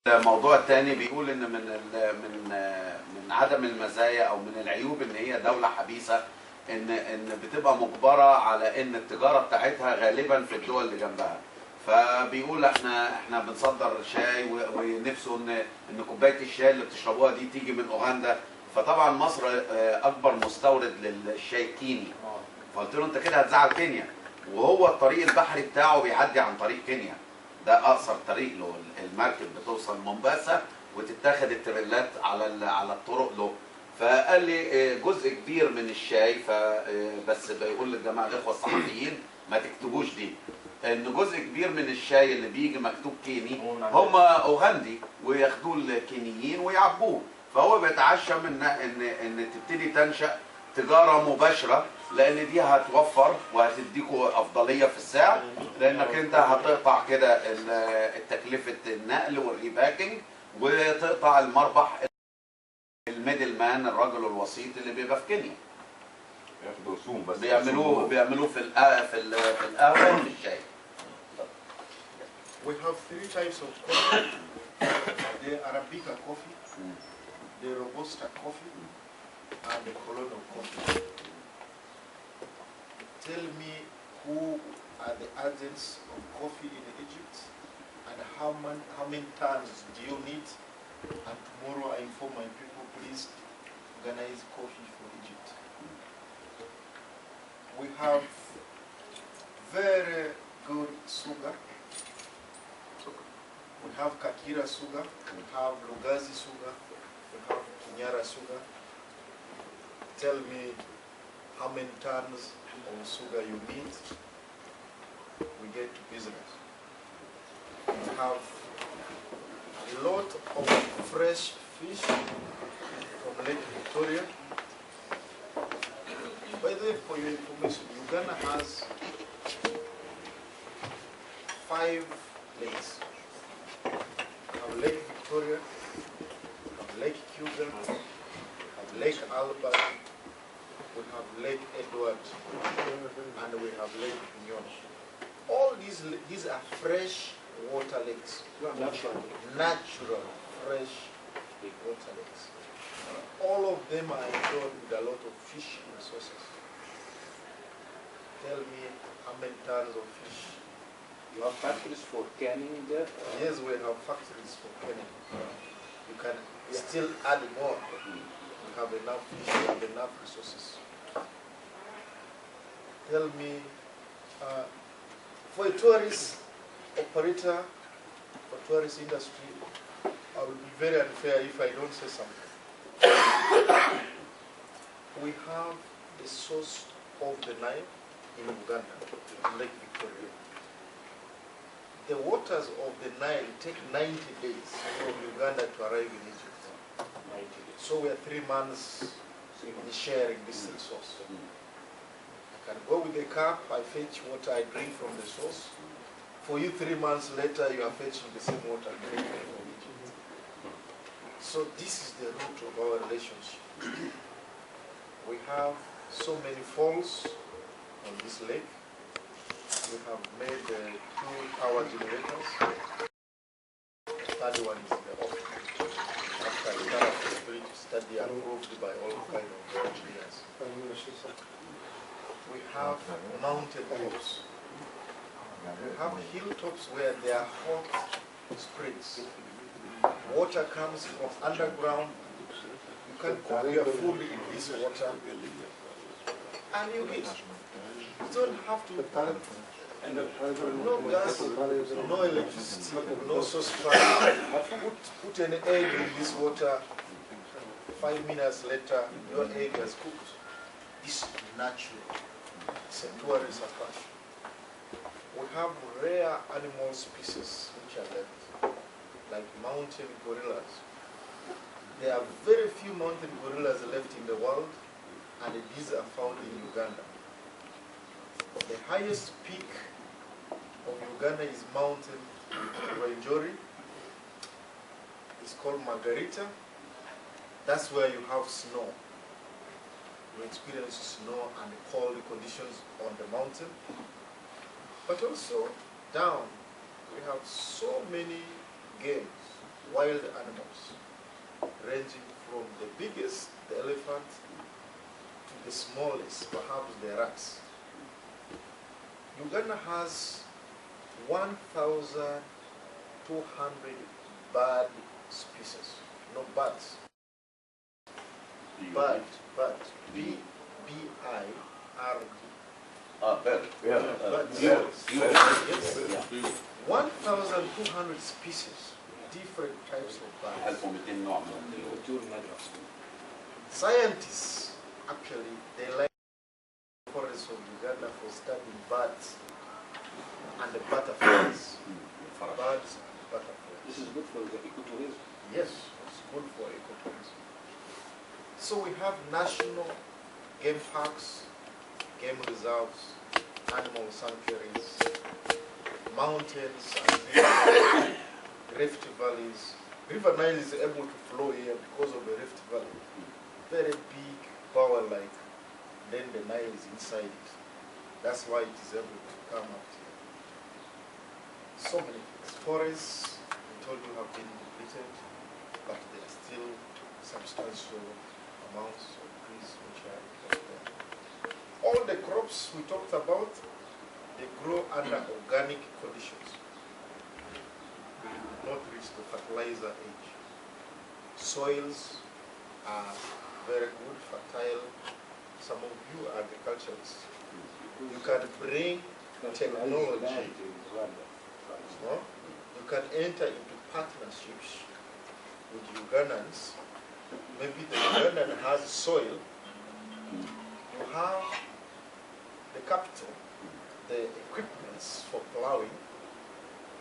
الموضوع الثاني بيقول ان من عدم المزايا او من العيوب ان هي دولة حبيسة، ان بتبقى مجبرة على ان التجارة بتاعتها غالبا في الدول اللي جنبها. فبيقول احنا بنصدر شاي ونفسه ان كوباية الشاي اللي بتشربوها دي تيجي من اوغندا. فطبعا مصر اكبر مستورد للشاي الكيني. فقلت له انت كده هتزعل كينيا، وهو الطريق البحري بتاعه بيعدي عن طريق كينيا، ده اقصر طريق له. المركب بتوصل مومباسا وتتاخد التريلات على الطرق له. فقال لي جزء كبير من الشاي، بس بيقول للجماعه الاخوه الصحفيين ما تكتبوش دي، ان جزء كبير من الشاي اللي بيجي مكتوب كيني هم اوغندي وياخدوه الكينيين ويعبوه. فهو بيتعشم ان تبتدي تنشا تجاره مباشره، لان دي هتوفر وهتديكوا افضليه في السعر، لانك انت هتقطع كده التكلفه النقل والريباكينج، وتقطع المربح الميدل مان، الرجل الوسيط اللي بيبقى في كينيا. بياخدوا رسوم بس بيعملوه في القهوه وفي الشاي. We have three types of coffee: the Arabica coffee, the Robusta coffee, and the colonial coffee. Tell me who are the agents of coffee in Egypt, and how many tons do you need? And tomorrow I inform my people, please organize coffee for Egypt. We have very good sugar. We have Kakira sugar, we have Lugazi sugar, we have Kinyara sugar. Tell me how many tons of sugar you need. We get to business. We have a lot of fresh fish from Lake Victoria. By the way, for your information, Uganda has 5 lakes. We have Lake Victoria, we have Lake Cuba, we have Lake Albert, we have Lake Edward, and we have Lake Union. All these are fresh water lakes. Natural fresh water lakes. All of them are endowed with a lot of fish resources. Tell me how many tons of fish. You have factories for canning there? Yes, we have factories for canning. You can still add more. We have enough fish, we have enough resources. Tell me, for a tourist operator, for tourist industry, I will be very unfair if I don't say something. We have the source of the Nile in Uganda, in Lake Victoria. The waters of the Nile take 90 days from Uganda to arrive in Egypt. 90 days. So we are 3 months in sharing this resource. I can go with a cup, I fetch water, I drink from the source. For you 3 months later, you are fetching the same water drinking from Egypt. So this is the root of our relationship. We have so many falls on this lake. We have made 2-hour generators. The third one is the offering. After a thorough study approved by all kinds of engineers. We have mountain tops. We have hilltops where there are hot springs. Water comes from underground. You can cook your food in this water and you eat. You don't have to no gas, no electricity, no sauce pan. Put an egg in this water. 5 minutes later, your egg has cooked. This is natural. It's a tourist attraction. We have rare animal species which are left, like mountain gorillas. There are very few mountain gorillas left in the world, and these are found in Uganda. The highest peak of Uganda is Mountain Rwenzori. It's called Margarita. That's where you have snow. You experience snow and cold conditions on the mountain. But also down, we have so many games. wild animals, ranging from the biggest, the elephant, to the smallest, perhaps the rats. Uganda has 1,200 bird species, no birds. Bird, B-I-R-D. Bird. Birds. Yeah. Yes. 1,200 species, different types of birds. 1200 نوع من الطيور. Scientists, actually, they like the forests of Uganda for studying birds and the butterflies. Birds and butterflies. This is good for the ecotourism. Yes, it's good for ecotourism. So we have national game parks, game reserves, animal sanctuaries, mountains and hills, rift valleys. River Nile is able to flow here because of the rift valley. Very big bower-like. Then the Nile is inside it. That's why it is able to come up here. So many things. Forests, I told you, have been depleted, but there are still substantial amounts of trees which are there. All the crops we talked about, they grow under organic conditions. We do not reach the fertilizer age. Soils are very good, fertile. Some of you are agriculturists. You can bring technology. No? You can enter into partnerships with Ugandans. Maybe the Ugandan has soil. You have the capital, the equipments for plowing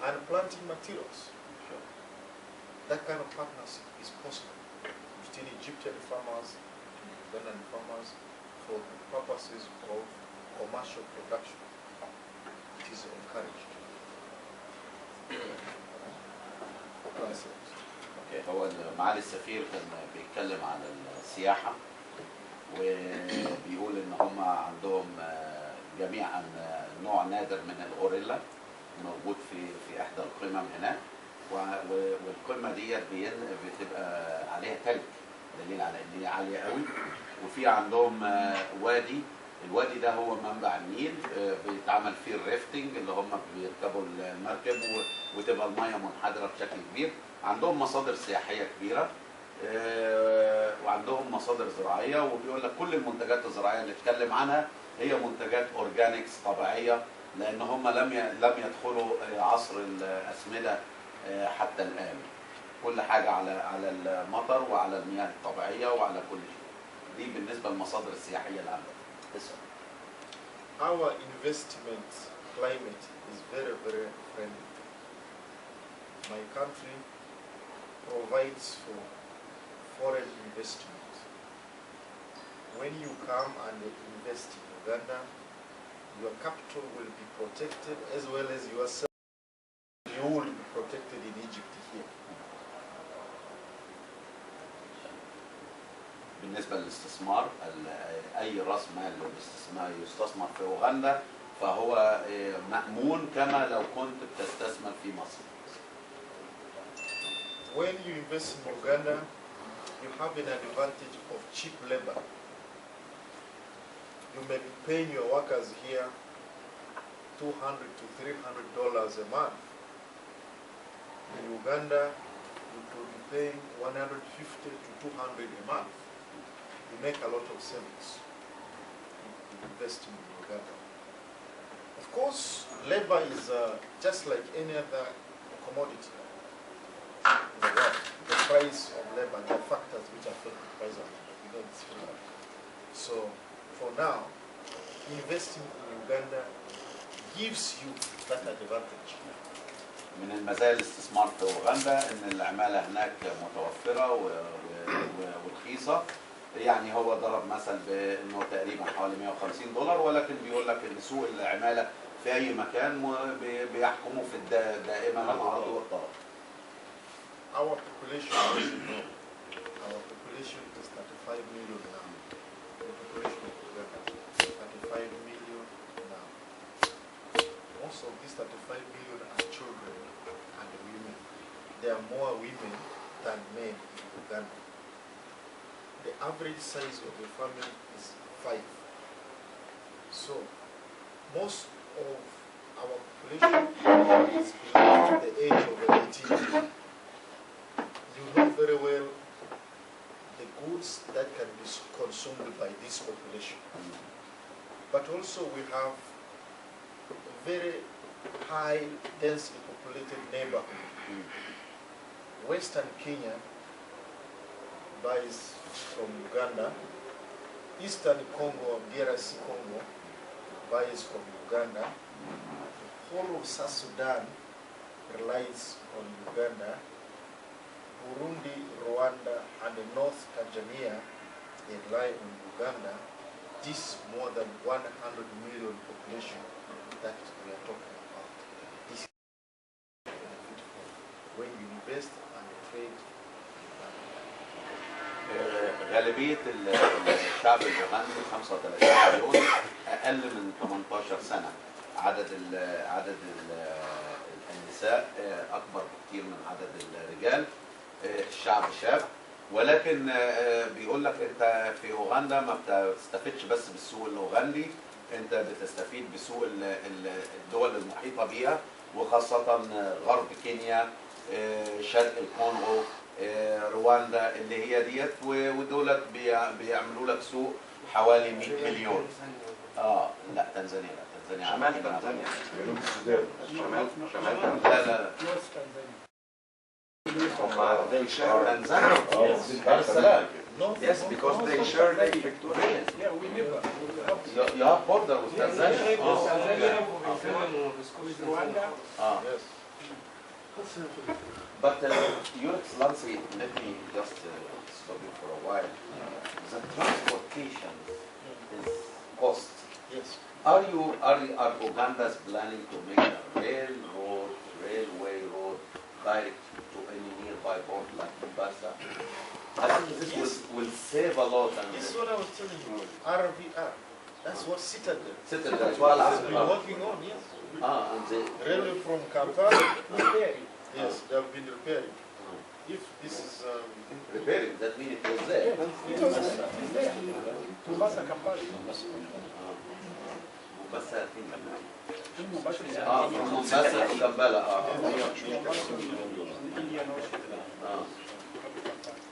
and planting materials. That kind of partnership is possible between Egyptian farmers and Ugandan farmers for the purposes of commercial production. It is encouraged. هو معالي السفير كان بيتكلم عن السياحة وبيقول ان هم عندهم جميعا نوع نادر من الغوريلا موجود في احدى القمم هناك والقمة دي بتبقى عليها تلج دليل على ان هي عالية قوي وفي عندهم وادي الوادي ده هو منبع النيل بيتعمل فيه الريفتنج اللي هم بيركبوا المركب وتبقى المية منحدرة بشكل كبير عندهم مصادر سياحية كبيرة وعندهم مصادر زراعية وبيقول لك كل المنتجات الزراعية اللي اتكلم عنها هي منتجات اورجانيكس طبيعية لان هم لم يدخلوا عصر الأسمدة حتى الآن كل حاجة على المطر وعلى المياه الطبيعية وعلى كل شيء دي بالنسبة للمصادر السياحية اللي عندنا. Our investment climate is very, very friendly. My country provides for foreign investment. When you come and invest in Uganda, your capital will be protected as well as yourself. You will be protected in Egypt here. بالنسبة للاستثمار أي رأس مال يستثمر في أوغندا فهو مأمون كما لو كنت بتستثمر في مصر. When you invest in Uganda, you have an advantage of cheap labor. You may be paying your workers here $200 to $300 a month. In Uganda, you could be paying $150 to $200 a month. You make a lot of savings in investing in Uganda. Of course, labor is just like any other commodity in the world. The price of labor, there are factors which affect the price of labor. You know, it's similar. So, for now, investing in Uganda gives you that advantage. من المزايا الاستثمار في أوغندا إن العمالة هناك متوفرة ورخيصة يعني هو ضرب مثل بأنه تقريبا حوالي $150 ولكن بيقول لك إن سوق العمالة في أي مكان بيحكموا في دائما العرض والطلب. Our population, as you know, our population is 35 million now. The population of Uganda, 35 million now. Most of these 35 million are children and women. there are more women than men in Uganda. The average size of the family is 5. So most of our population is below the age of 18. You know very well the goods that can be consumed by this population. But also we have a very high densely populated neighborhood. Western Kenya buys from Uganda. Eastern Congo, DRC Congo, buys from Uganda. The whole of South Sudan relies on Uganda. Burundi, Rwanda, and the North Tanzania, they rely on Uganda. This is more than 100 million population that we are talking about. This is when you invest and trade. غالبية الشعب الأوغندي 35 مليون، أقل من 18 سنة. عدد النساء أكبر بكتير من عدد الرجال. الشعب شاب، ولكن بيقول لك أنت في أوغندا ما بتستفيدش بس بالسوق الأوغندي، أنت بتستفيد بسوق الدول المحيطة بيها، وخاصة غرب كينيا، شرق الكونغو، رواندا اللي هي ديت، ودولت بيعملوا لك سوق حوالي 100 مليون. لا تنزانيا، لا تنزانيا شمال تنزانيا، جنوب السودان، شمال لا لا they share Tanzania. Dar es Salaam. Yes, because they share Lake Victoria. Yeah, we never. You have border with Tanzania. With Rwanda. Yes. But Your Excellency, let me just stop you for a while. The transportation is cost. Yes. Are Uganda's planning to make a railway road direct to any nearby port like Mombasa? I think this will save a lot. And This is what I was telling you. RVR. That's what Citadel as well has as been working on, yes. and the Railway from Kampala. Yes, they have been repairing. If this is repairing, that means it was there. Mombasa, Kampala. Mombasa, I think. From Mombasa to Kampala. Indian Ocean.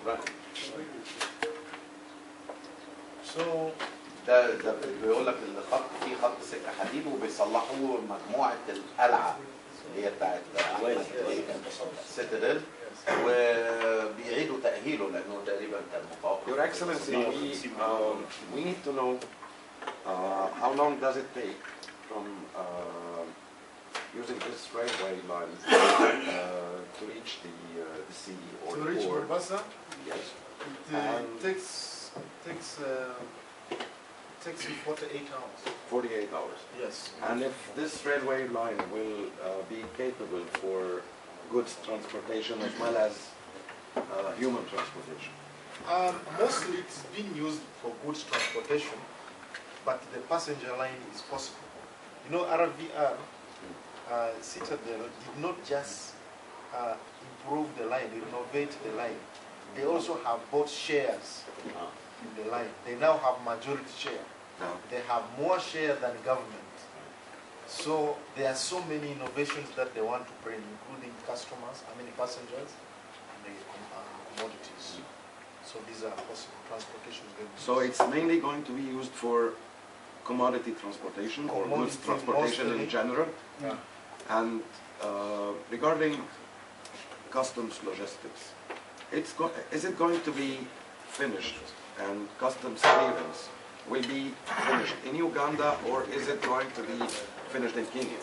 Right. so ده بيقول لك الخط فيه خط سكه حديد، وبيصلحوا مجموعه القلعه اللي هي بتاعت سيتادل، وبيعيدوا تاهيله لانه تقريبا كان متوقف. Your Excellency, we need to know how long does it take from using this railway line to reach the sea or to the reach port? Mombasa, Yes. it takes you 48 hours. 48 hours. Yes. And if this railway line will be capable for goods transportation as well as human transportation? Mostly it's being used for goods transportation, but the passenger line is possible. You know, RVR, Citadel did not just improve the line, renovate the line. They also have bought shares in the line. They now have majority share. They have more share than government. So there are so many innovations that they want to bring, including customers, passengers, and commodities. So these are possible transportation. So it's mainly going to be used for commodity transportation or goods transportation in general. Yeah. And regarding customs logistics, is it going to be finished and customs clearance will be finished in Uganda, or is it going to be finished in Kenya?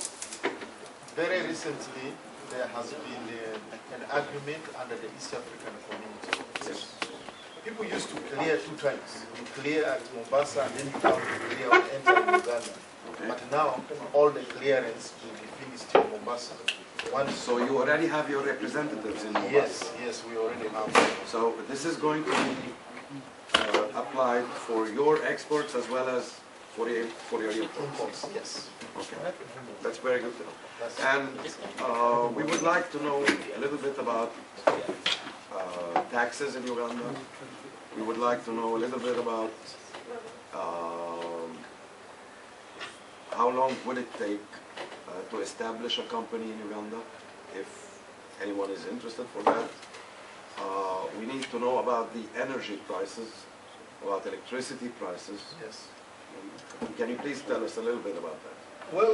Very recently, there has been an agreement under the East African Community. Yes. People used to clear 2 times. You clear at Mombasa and then you come to clear and enter Uganda. Okay. But now, all the clearance will be finished in Mombasa. So you already have your representatives in Mombasa? Yes, we already have. So this is going to be applied for your exports as well as for your imports. Imports, yes. Okay, that's very good to know. That's And we would like to know a little bit about taxes in Uganda. We would like to know a little bit about how long would it take to establish a company in Uganda, if anyone is interested for that. We need to know about the energy prices, about electricity prices. yes. Can you please tell us a little bit about that? Well,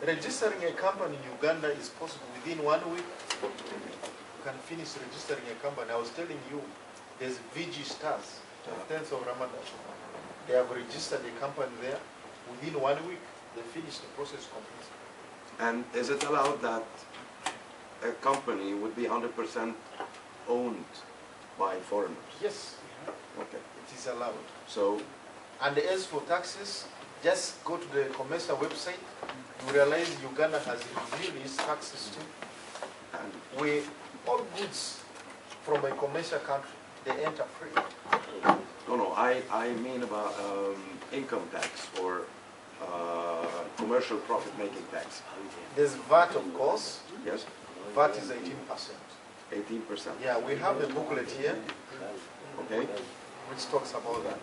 registering a company in Uganda is possible within 1 week. You can finish registering a company. I was telling you, there's VG Stars, 10th of Ramadan. They have registered a company there. Within 1 week, they finish the process completely. And is it allowed that a company would be 100% owned by foreigners? Yes, Okay. it is allowed. So, And as for taxes, just go to the commercial website. You realize Uganda has reviewed its tax system, and where all goods from a commercial country, they enter free. no, I mean about income tax or commercial profit-making tax. There's VAT, of course. Yes, VAT is 18%. 18%. Yeah, we have the booklet here, Okay. which talks about that.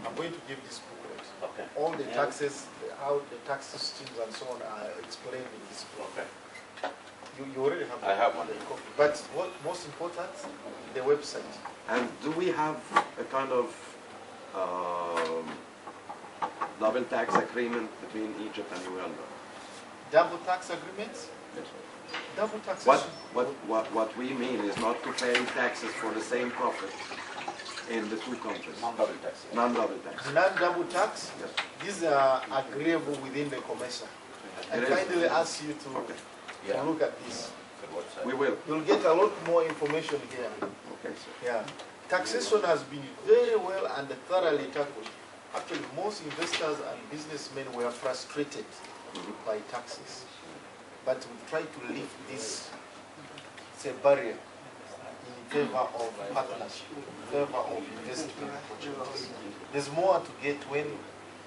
I'm going to give this booklet. Okay. All the taxes, how the tax systems and so on are explained in this booklet. Okay. You already have I have one. the copy. But what most important, the website. And do we have a kind of double tax agreement between Egypt and Uganda? Double tax agreements? Yes. Double taxation. What we mean is not to pay taxes for the same profit in the two countries. Non-double tax. Non-double tax. Non-double tax, Yes. these are agreeable within the commercial. I It is. kindly ask you to Okay. Yeah. look at this. Good website. We will. You'll get a lot more information here. Okay, sir. Yeah. Taxation has been very well and thoroughly tackled. Actually, most investors and businessmen were frustrated by taxes. But we try to lift this, it's a barrier in favor of partnership, in favor of investment opportunities. There's more to get when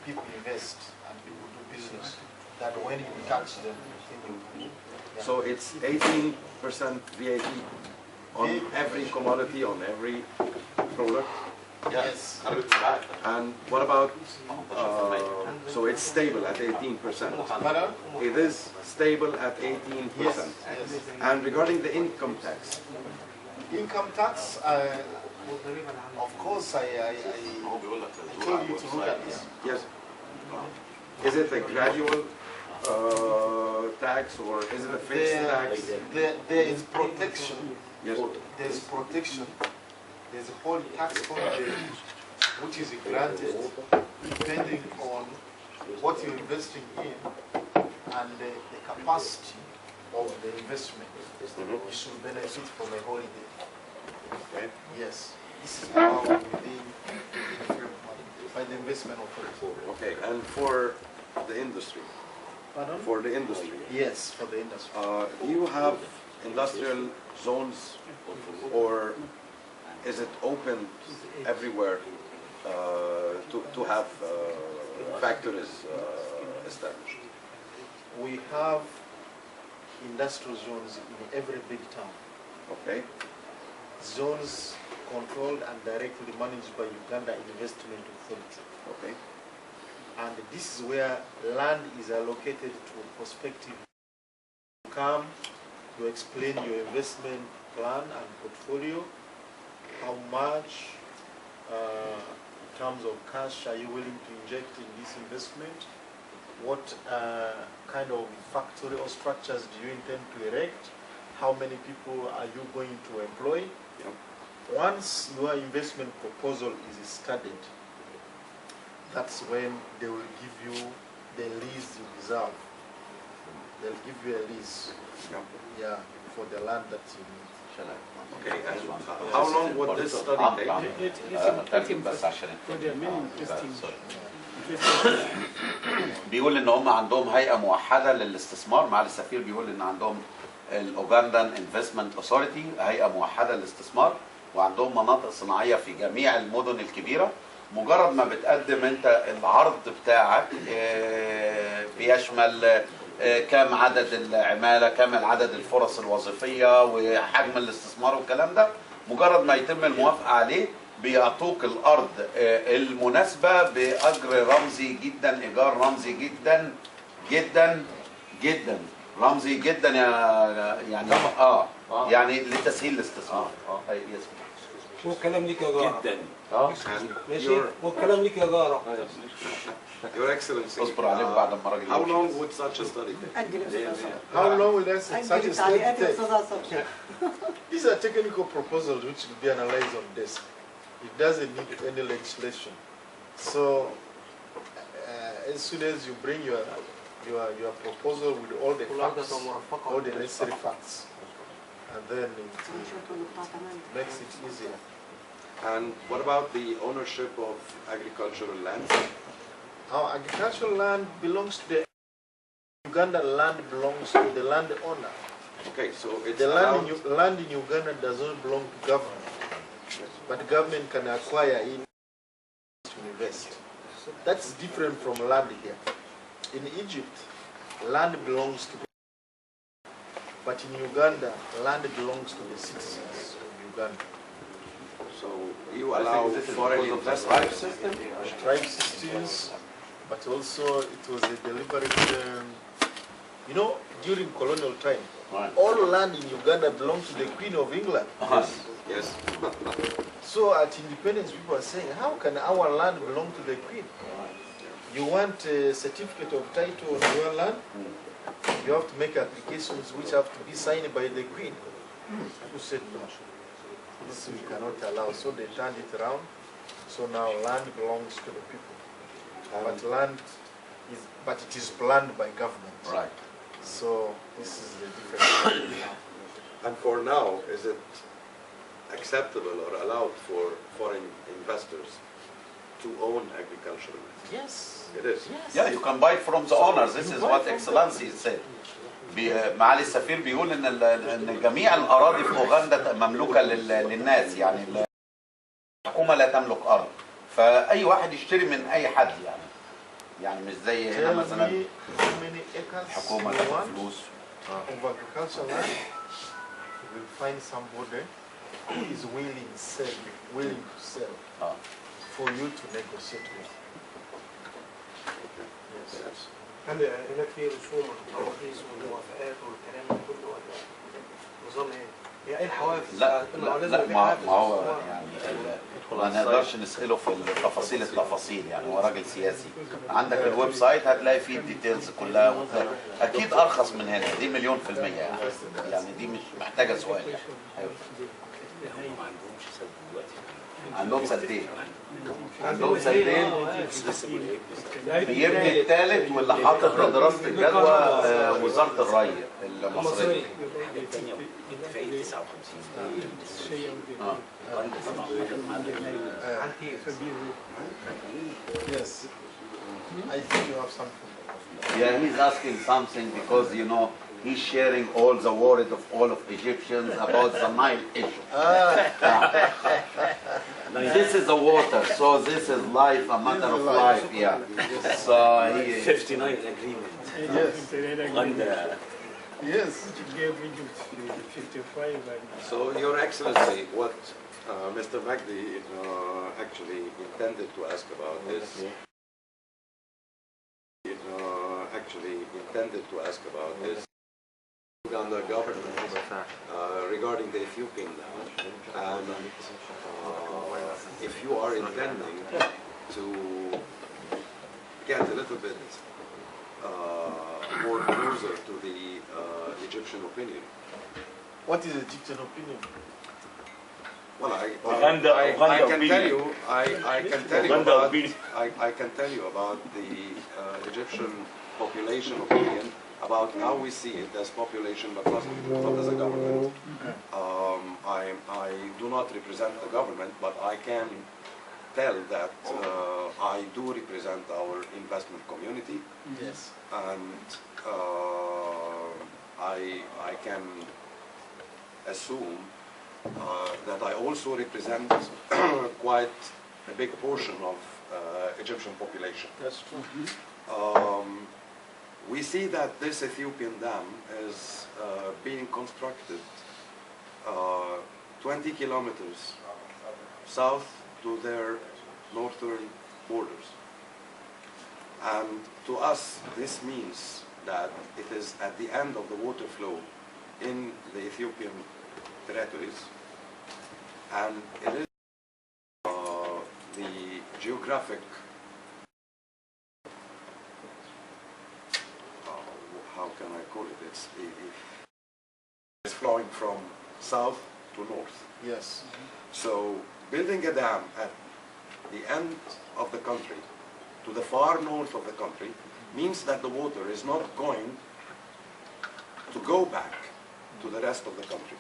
people invest and people do business than when you tax them. Yeah. So it's 18% VAT on every commodity, on every product. Yes. And what about, so it's stable at 18%. Pardon? It is stable at 18%. Yes. Yes. And regarding the income tax, Income tax, of course, I told you to look at this. yes. Is it a gradual tax or is it a fixed tax? There is protection. Yes. There's protection. There's a whole tax holiday which is granted depending on what you're investing in and the capacity of the investment. You should benefit from a holiday. Okay. Yes. This is allowed within the framework by the investment authority. Okay, and for the industry, Pardon? for the industry, Yes, for the industry. do you have industrial zones or is it open everywhere to have factories established? We have industrial zones in every big town. Okay, Zones controlled and directly managed by Uganda Investment Authority. okay, And this is where land is allocated to prospective. You come, you explain your investment plan and portfolio, how much in terms of cash are you willing to inject in this investment, what kind of factory or structures do you intend to erect, how many people are you going to employ. yeah. Once your investment proposal is studied, that's when they will give you the lease you deserve. They'll give you a lease, Yeah. yeah, for the land that you need. Okay, and how long would this study take? بس عشان بيقول ان هم عندهم هيئه موحده للاستثمار. مع السفير بيقول ان عندهم الاوغندان انفستمنت اوثوريتي، هيئه موحده للاستثمار، وعندهم مناطق صناعيه في جميع المدن الكبيره. مجرد ما بتقدم انت العرض بتاعك بيشمل كم عدد العمالة، كم عدد الفرص الوظيفية وحجم الاستثمار والكلام ده، مجرد ما يتم الموافقة عليه بيعطوك الأرض المناسبة بأجر رمزي جدا، إيجار رمزي جدا جدا جدا، رمزي جدا يعني يعني لتسهيل الاستثمار. والكلام ليك يا جارة. جدا. ماشي، والكلام ليك يا جارة. Your Excellency, اصبر عليهم بعد ما الراجل how يمشي. long would such a study take? How long will such a study take? take? These are technical proposals which will be analyzed on desk. It doesn't need any legislation. So as soon as you bring your proposal with all the facts, all the necessary facts, and then it makes it easier. And what about the ownership of agricultural land? Our agricultural land belongs to the Ugandan land belongs to the landowner. Okay, so it's The allowed. land in Uganda does not belong to government, but the government can acquire it to invest. That's different from land here. In Egypt, land belongs to the but in Uganda, land belongs to the citizens of Uganda. So you allow foreign investment. Tribe systems, but also it was a deliberate, you know, during colonial time, Right. all land in Uganda belonged to the Queen of England. Yes. So at independence, people are saying, how can our land belong to the Queen? You want a certificate of title on your land? You have to make applications which have to be signed by the Queen. Who said no? This we cannot allow. So they turned it around. So now land belongs to the people. But it is planned by government. Right. So this is the difference. And for now, is it acceptable or allowed for foreign investors to own agricultural land? Yes. It is. Yeah, you can buy from the owners. This is what Excellency said. معالي السفير بيقول ان جميع الاراضي في اوغندا مملوكه للناس، يعني الحكومه لا تملك ارض، فاي واحد يشتري من اي حد يعني مش زي هنا مثلا الحكومه تاخد فلوس. Of agricultural land, you will find somebody who is willing to sell for you to negotiate with. Yes. هل هناك في رسوم وتراخيص وموافقات والكلام ده كله ولا نظام ايه؟ هي ايه الحوافز؟ لا ما هو يعني ما نقدرش نسأله في التفاصيل يعني، هو راجل سياسي. عندك الويب سايت هتلاقي فيه الديتيلز كلها، اكيد ارخص من هنا، دي 100% يعني دي مش محتاجه سؤال يعني. عندهم سدين بيبني الثالث، واللي حاطط دراسه الجدوى وزاره الري المصريه. Yes. I think you have something. Yeah, he's asking something because he's sharing all the worries of all of Egyptians about the Nile issue. This is the water, so this is life, a matter of life. Yeah. So he. 59 agreement. Yes. Yes. So, Your Excellency, what Mr. Magdi actually intended to ask about is Uganda government regarding the Ethiopian land, and if you are intending to get a little bit more closer to the Egyptian opinion. What is the Egyptian opinion? Well, I can tell you about the Egyptian population opinion, about how we see it as population, but not as a government. I do not represent the government, but I can tell that I do represent our investment community. Yes. And I can assume that I also represent quite a big portion of Egyptian population. That's true. We see that this Ethiopian dam is being constructed 20 kilometers south to their northern borders. And to us, this means that it is at the end of the water flow in the Ethiopian territories, and it is the geographic, how can I call it? It's flowing from south to north. Yes. So building a dam at the end of the country, to the far north of the country, means that the water is not going to go back to the rest of the country.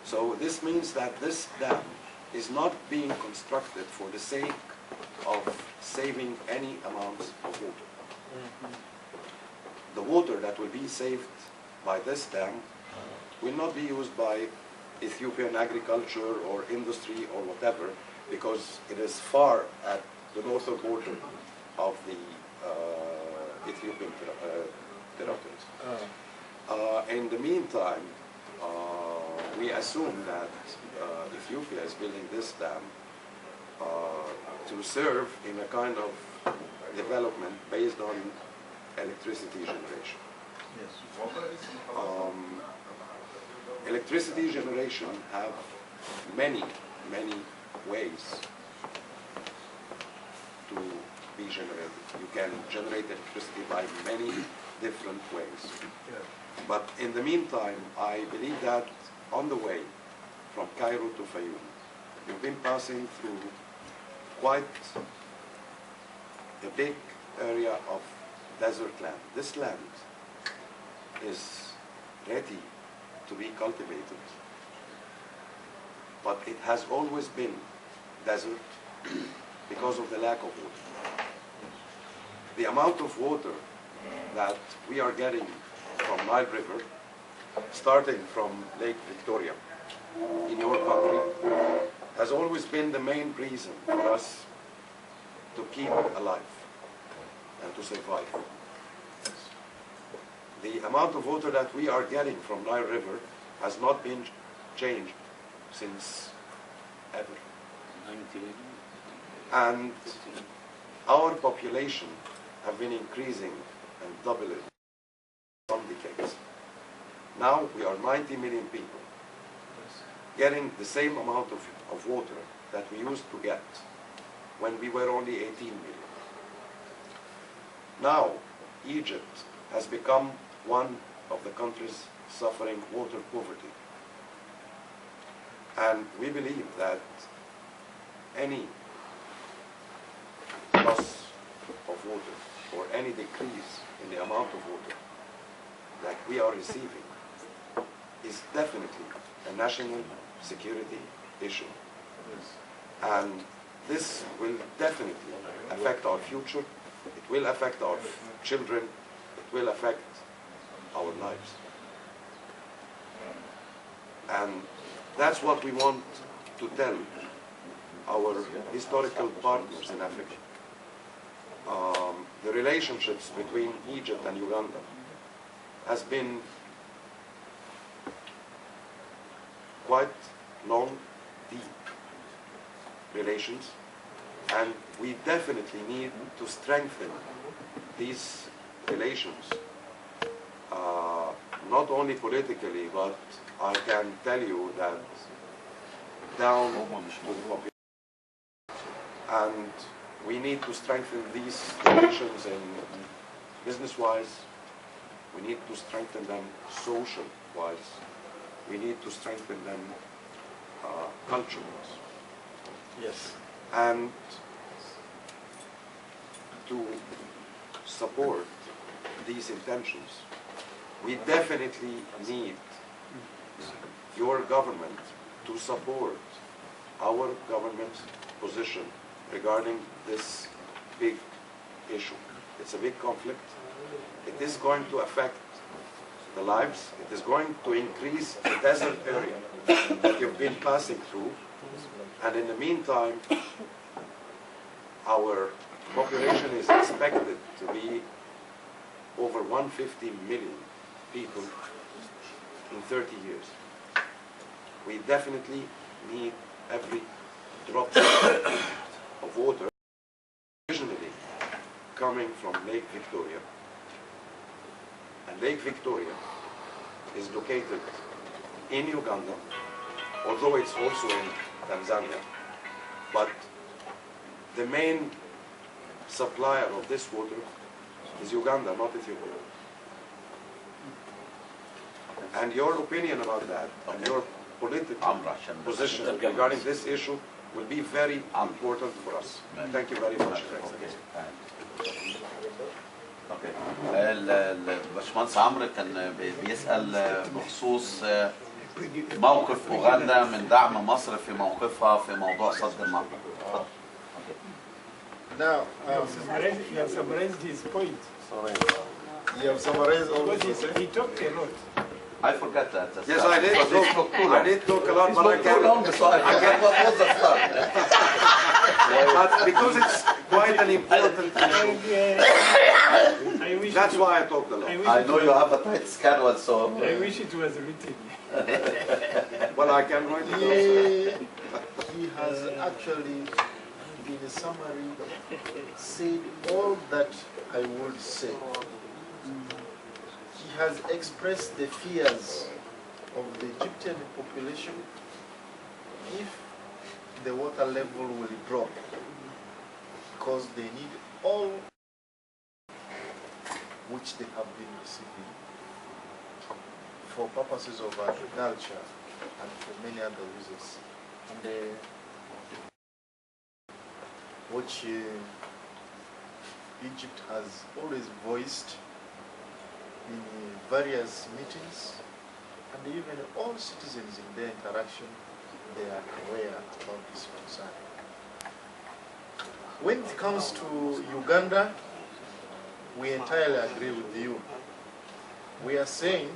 So this means that this dam is not being constructed for the sake of saving any amounts of water. The water that will be saved by this dam will not be used by Ethiopian agriculture or industry or whatever, because it is far at the northern border of the Ethiopian territories. In the meantime, we assume that Ethiopia is building this dam to serve in a kind of development based on electricity generation. Yes. Electricity generation have many ways to be generated. You can generate electricity by many different ways. But in the meantime, I believe that on the way from Cairo to Fayum, you've been passing through quite a big area of desert land. This land is ready to be cultivated, but it has always been desert because of the lack of water. The amount of water that we are getting from Nile River, starting from Lake Victoria in your country, has always been the main reason for us to keep alive and to survive. The amount of water that we are getting from Nile River has not been changed since ever. And our population have been increasing and doubling some decades. Now we are 90 million people getting the same amount of water that we used to get when we were only 18 million. Now Egypt has become one of the countries suffering water poverty. And we believe that any loss of water or any decrease in the amount of water that we are receiving is definitely a national security issue. And this will definitely affect our future, it will affect our children, it will affect our lives. And that's what we want to tell our historical partners in Africa. The relationships between Egypt and Uganda has been quite long, deep relations, and we definitely need to strengthen these relations, not only politically, but I can tell you that down to the population. And we need to strengthen these relations in business-wise, we need to strengthen them social-wise, we need to strengthen them culture-wise. Yes. And to support these intentions, we definitely need your government to support our government's position regarding this big issue. It's a big conflict. It is going to affect the lives. It is going to increase the desert area that you've been passing through. And in the meantime, our population is expected to be over 150 million people in 30 years. We definitely need every drop of water originally coming from Lake Victoria. And Lake Victoria is located in Uganda, although it's also in Tanzania. But the main supplier of this water is Uganda, not Ethiopia. And your opinion about that, and your political position regarding this issue will be very important for us. Thank you very much. اوكي. الباشمهندس عمرو كان بيسأل بخصوص موقف أوغندا من دعم مصر في موقفها في موضوع سد النهضة. Now, you have summarized his point. you have summarized all But this. he talked a lot. I forgot that. Yes, I did. I did talk a lot, but I Too long, can't. so I forgot what was the start. But because it's quite an important issue, I wish that's why I talked a lot. I know you have a tight schedule, so. I wish it was written. Well, I can write it also. He has actually, in a summary, said all that I would say. He has expressed the fears of the Egyptian population if the water level will drop, because they need all which they have been receiving for purposes of agriculture and for many other reasons. And which Egypt has always voiced in various meetings, and even all citizens in their interaction, they are aware about this concern. When it comes to Uganda, we entirely agree with you. We are saying,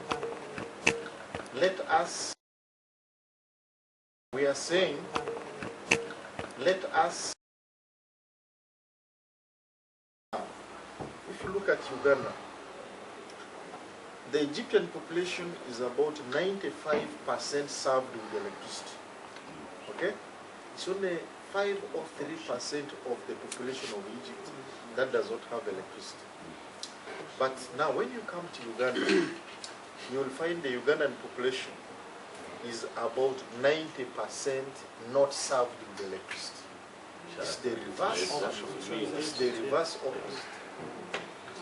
let us if you look at Uganda, the Egyptian population is about 95% served with electricity. Okay? It's only 5 or 3% of the population of Egypt that does not have electricity. But now when you come to Uganda, you will find the Ugandan population is about 90% not served with electricity. It's the reverse. It's the reverse opposite.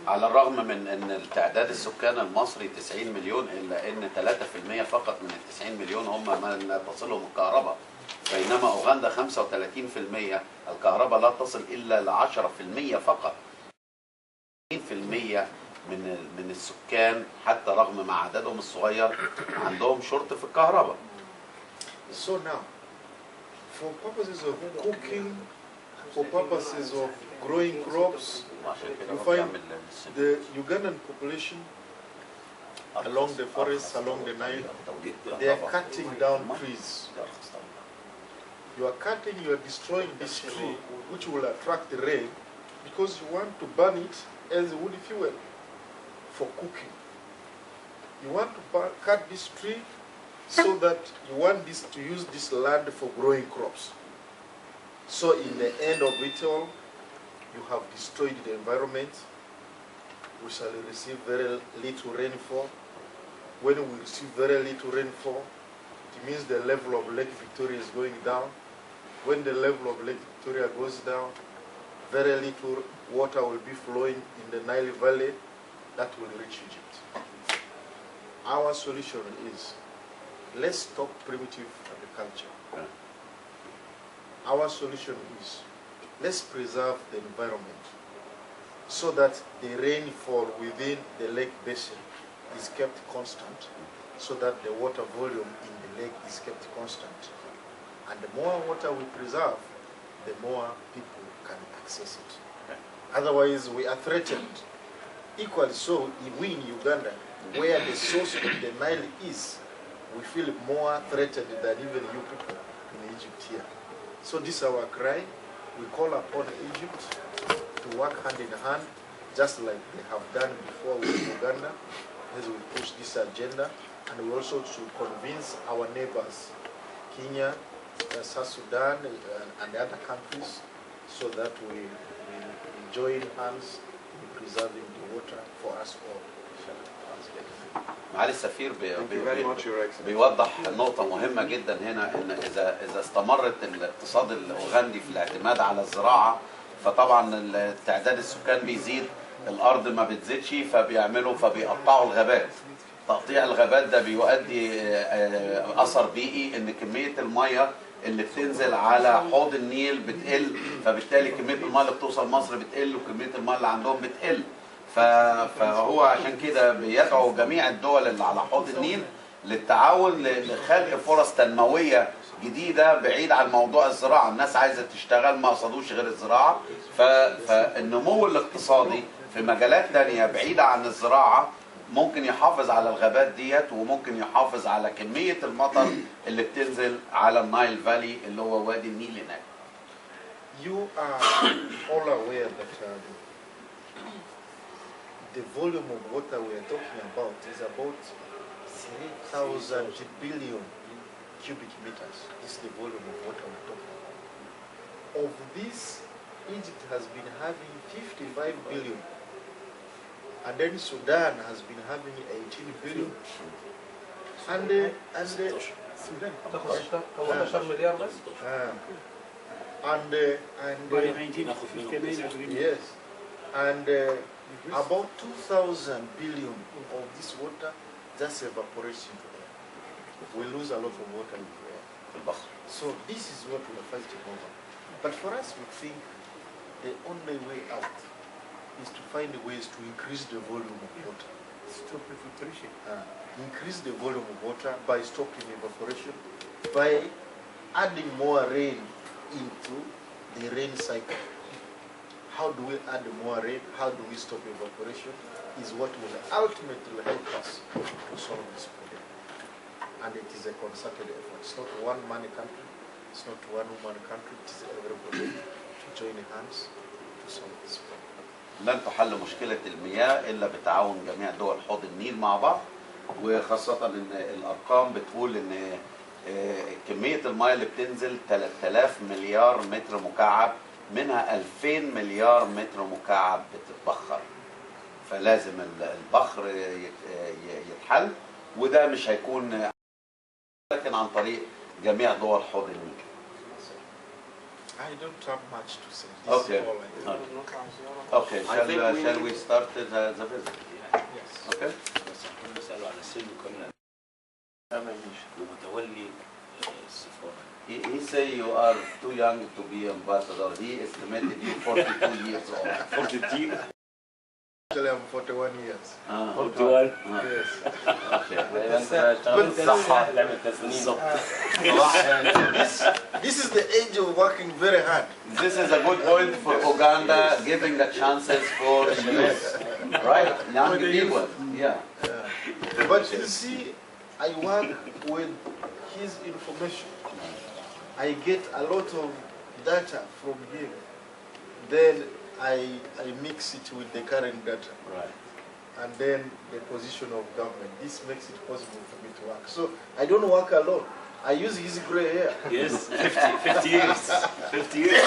على الرغم من ان التعداد السكان المصري 90 مليون الا ان 3% فقط من ال 90 مليون هم من تصلهم الكهرباء، بينما اوغندا 35% الكهرباء لا تصل الا ل 10% فقط. 90% من السكان حتى رغم مع عددهم الصغير عندهم شرط في الكهرباء. So now, for purposes of cooking, for purposes of growing crops, you find the Ugandan population along the forests, along the Nile, they are cutting down trees. You are cutting, you are destroying this tree, which will attract the rain, because you want to burn it as wood fuel for cooking. You want to cut this tree so that you want this to use this land for growing crops. So in the end of it all, you have destroyed the environment. We shall receive very little rainfall. When we receive very little rainfall, it means the level of Lake Victoria is going down. When the level of Lake Victoria goes down, very little water will be flowing in the Nile Valley that will reach Egypt. Our solution is, let's stop primitive agriculture. Our solution is, let's preserve the environment so that the rainfall within the lake basin is kept constant, so that the water volume in the lake is kept constant. And the more water we preserve, the more people can access it. Otherwise, we are threatened. Equally so, we in Uganda, where the source of the Nile is, we feel more threatened than even you people in Egypt here. So this is our cry. we call upon Egypt to work hand in hand, just like they have done before with Uganda, as we push this agenda. And we also should convince our neighbors, Kenya, South Sudan, and the other countries, so that we join hands in preserving the water for us all. معالي السفير Thank you very much, Your Excellency. بيوضح نقطة مهمة جدا هنا، ان اذا استمرت الاقتصاد الاوغندي في الاعتماد على الزراعة، فطبعا التعداد السكان بيزيد، الارض ما بتزيدش، فبيقطعوا الغابات. تقطيع الغابات ده بيؤدي اثر بيئي، ان كمية المية اللي بتنزل على حوض النيل بتقل، فبالتالي كمية المية اللي بتوصل مصر بتقل، وكمية المية اللي عندهم بتقل. فهو عشان كده بيدعو جميع الدول اللي على حوض النيل للتعاون لخلق فرص تنموية جديدة بعيد عن موضوع الزراعة. الناس عايزة تشتغل، ما قصدوش غير الزراعة. فالنمو الاقتصادي في مجالات تانية بعيدة عن الزراعة ممكن يحافظ على الغابات ديت، وممكن يحافظ على كمية المطر اللي بتنزل على النايل فالي اللي هو وادي النيل هناك. You are all aware that the volume of water we are talking about is about 3,000 billion cubic meters. This is the volume of water we're talking about. Of this, Egypt has been having 55 billion. And then Sudan has been having 18 billion. Yes. And about 2,000 billion of this water, just evaporation. We lose a lot of water in the air. So this is what we are fighting over. But for us, we think the only way out is to find ways to increase the volume of water. Stop evaporation. Increase the volume of water by stopping evaporation, by adding more rain into the rain cycle. How do we add more rain? How do we stop evaporation? Is what will ultimately help us to solve this problem. And it is a concerted effort. It's not one man country. It's not one woman country. It is everybody to join hands to solve this problem. لن تحل مشكلة المياه إلا بتعاون جميع دول حوض النيل مع بعض، وخاصة إن الأرقام بتقول إن كمية المياه اللي بتنزل 3000 مليار متر مكعب، منها 2000 مليار متر مكعب بتتبخر. فلازم البخر يتحل، وده مش هيكون لكن عن طريق جميع دول حوض النيل. I don't have much to say. This Okay. is all I Okay. Okay. Shall we start the visit? Yes. Okay. بس كنا نسأله على سن كنا ومتولي السفارة. He say you are too young to be ambassador. He estimated you 42 years old. 42. Actually, I'm 41 years. 41. Yes. This is the age of working very hard. This is a good point for Uganda, giving the chances for youth, right? Young people. Yeah. But you see, I work with his information. I get a lot of data from him. Then I mix it with the current data. Right. And then the position of government. This makes it possible for me to work. So I don't work alone. I use his gray hair. Yes, 50 years. 50 years.